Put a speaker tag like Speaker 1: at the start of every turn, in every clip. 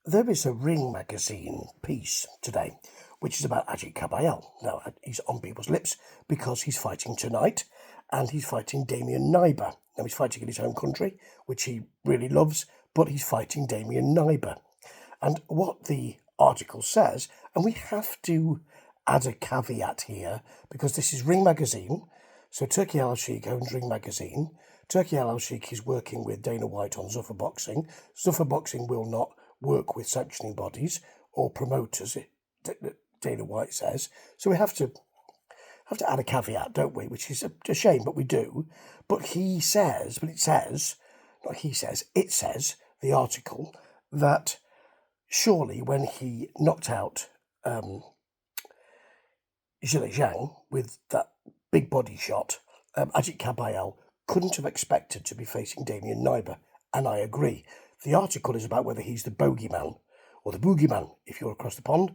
Speaker 1: There is a Ring magazine piece today, which is about IsAgit Kabayel. Now, he's on people's lips because he's fighting tonight, and he's fighting Damian Nyber. Now, he's fighting in his home country, which he really loves, but he's fighting Damian Nyber. And what the article says, and we have to add a caveat here, because this is Ring magazine, so Turkey Al-Sheikh owns Ring magazine. Turkey Al-Sheikh is working with Dana White on Zuffa Boxing. Zuffa Boxing will not work with sanctioning bodies or promoters, Dana White says. So we have to add a caveat, don't we? Which is a shame, but we do. But it says, the article, that surely when he knocked out Zhang with that big body shot, IsAgit Kabayel couldn't have expected to be facing Damian Nyber, and I agree. The article is about whether he's the bogeyman, or the boogeyman, if you're across the pond,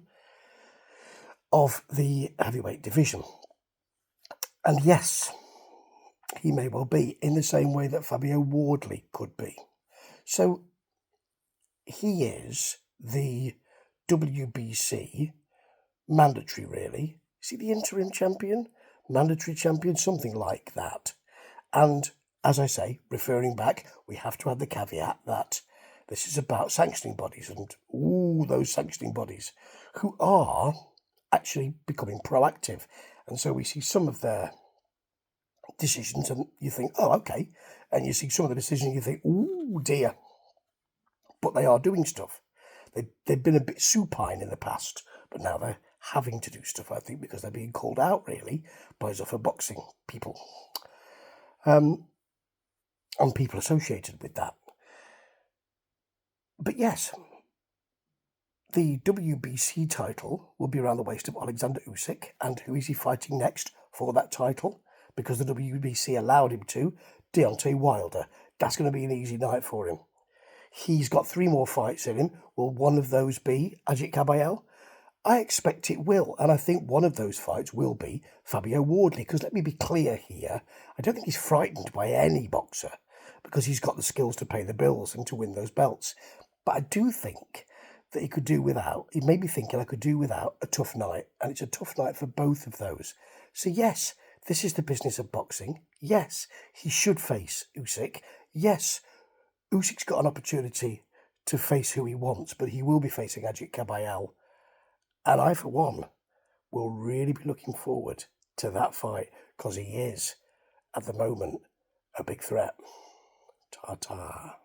Speaker 1: of the heavyweight division. And yes, he may well be, in the same way that Fabio Wardley could be. So he is the WBC mandatory, really. Is he the interim champion? Mandatory champion? Something like that. And as I say, referring back, we have to add the caveat that this is about sanctioning bodies, and those sanctioning bodies who are actually becoming proactive. And so we see some of their decisions and you think, oh, okay. And you see some of the decisions and you think, oh dear. But they are doing stuff. They've been a bit supine in the past, but now they're having to do stuff, I think, because they're being called out, really, by Zuffa Boxing people. And people associated with that. But yes, the WBC title will be around the waist of Alexander Usyk. And who is he fighting next for that title? Because the WBC allowed him to, Deontay Wilder. That's going to be an easy night for him. He's got 3 more fights in him. Will one of those be IsAgit Kabayel? I expect it will, and I think one of those fights will be Fabio Wardley, because let me be clear here, I don't think he's frightened by any boxer, because he's got the skills to pay the bills and to win those belts. But I do think that he made me thinking I could do without a tough night, and it's a tough night for both of those. So yes, this is the business of boxing. Yes, he should face Usyk. Yes, Usyk's got an opportunity to face who he wants, but he will be facing IsAgit Kabayel. And I, for one, will really be looking forward to that fight, because he is, at the moment, a big threat. Ta-ta.